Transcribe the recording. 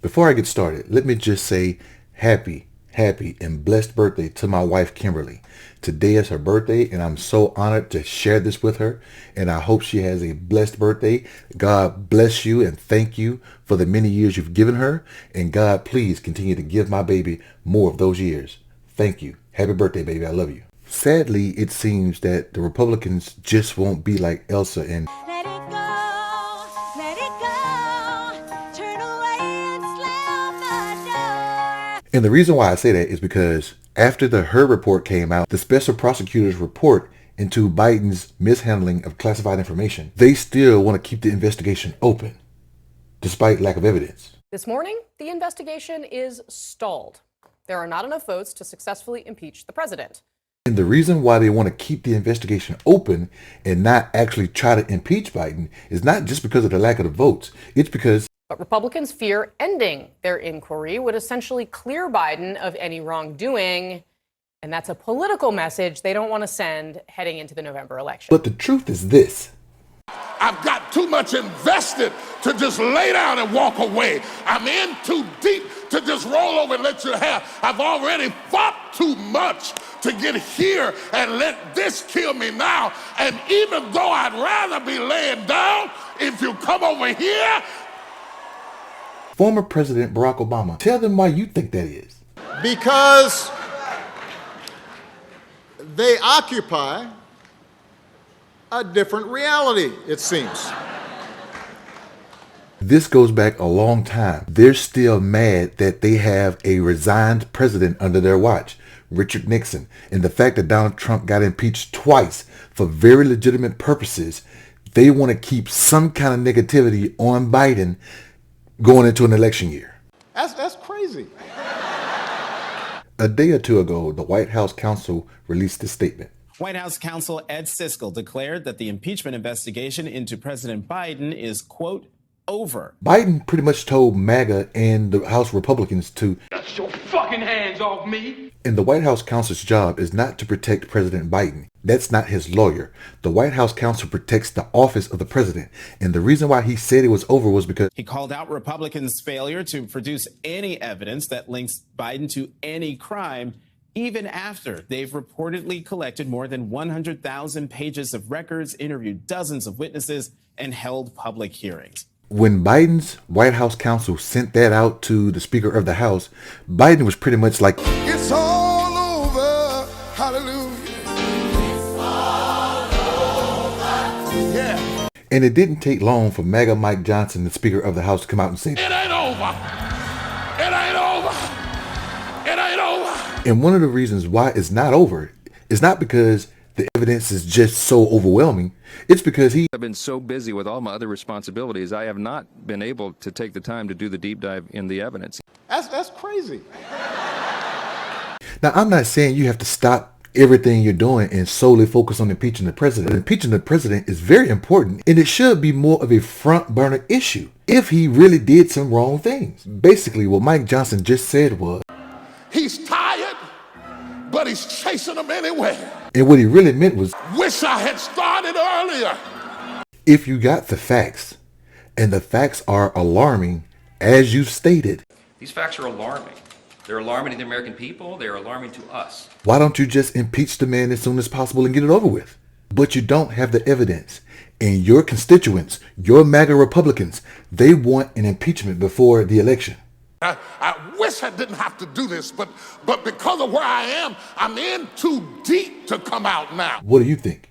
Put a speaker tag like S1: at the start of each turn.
S1: Before I get started, let me just say happy and blessed birthday to my wife, Kimberly. Today is her birthday, and I'm so honored to share this with her, and I hope she has a blessed birthday. God bless you and thank you for the many years you've given her, and God, please continue to give my baby more of those years. Thank you. Happy birthday, baby. I love you. Sadly, it seems that the Republicans just won't be like Elsa and
S2: Let it go, let it go, turn away and slam the door.
S1: And the reason why I say that is because after the Hur report came out, the special prosecutor's report into Biden's mishandling of classified information, they still want to keep the investigation open, despite lack of evidence.
S3: This morning, the investigation is stalled. There are not enough votes to successfully impeach the president.
S1: And the reason why they want to keep the investigation open and not actually try to impeach Biden is not just because of the lack of the votes. It's because
S3: But Republicans fear ending their inquiry would essentially clear Biden of any wrongdoing. And that's a political message they don't want to send heading into the November election.
S1: But the truth is this.
S4: I've got too much invested to just lay down and walk away. I'm in too deep to just roll over and let you have. I've already fought too much to get here and let this kill me now. And even though I'd rather be laying down, if you come over here.
S1: Former President Barack Obama, tell them why you think that is.
S5: Because they occupy a different reality, it seems.
S1: This goes back a long time. They're still mad that they have a resigned president under their watch, Richard Nixon, and the fact that Donald Trump got impeached twice for very legitimate purposes. They want to keep some kind of negativity on Biden going into an election year.
S5: That's crazy.
S1: A day or two ago, the White House counsel released a statement.
S6: White House counsel Ed Siskel declared that the impeachment investigation into President Biden is, quote, over.
S1: Biden pretty much told Maga and the House Republicans to
S7: get your fucking hands off me.
S1: And the White House counsel's job is not to protect President Biden. That's not his lawyer. The White House counsel protects the office of the president. And the reason why he said it was over was because
S6: he called out Republicans' failure to produce any evidence that links Biden to any crime, even after they've reportedly collected more than 100,000 pages of records, interviewed dozens of witnesses, and held public hearings.
S1: When Biden's White House counsel sent that out to the Speaker of the House, Biden was pretty much like,
S4: It's all over. Hallelujah.
S2: It's all over.
S4: Yeah.
S1: and it didn't take long for Maga Mike Johnson, the Speaker of the House, to come out and say,
S4: It ain't over. It ain't over. It ain't over.
S1: and one of the reasons why it's not over is not because the evidence is just so overwhelming. It's because
S8: I've been so busy with all my other responsibilities, I have not been able to take the time to do the deep dive in the evidence.
S5: That's crazy.
S1: Now, I'm not saying you have to stop everything you're doing and solely focus on impeaching the president. Impeaching the president is very important, and it should be more of a front burner issue if he really did some wrong things. Basically, what Mike Johnson just said was,
S4: He's tired, but he's chasing them anyway.
S1: and what he really meant was,
S4: Wish I had started earlier.
S1: if you got the facts, and the facts are alarming, as you've stated,
S9: These facts are alarming. They're alarming to the American people. They're alarming to us.
S1: why don't you just impeach the man as soon as possible and get it over with? But you don't have the evidence. And your constituents, your MAGA Republicans, they want an impeachment before the election.
S4: I wish I didn't have to do this, but because of where I am, I'm in too deep to come out now.
S1: What do you think?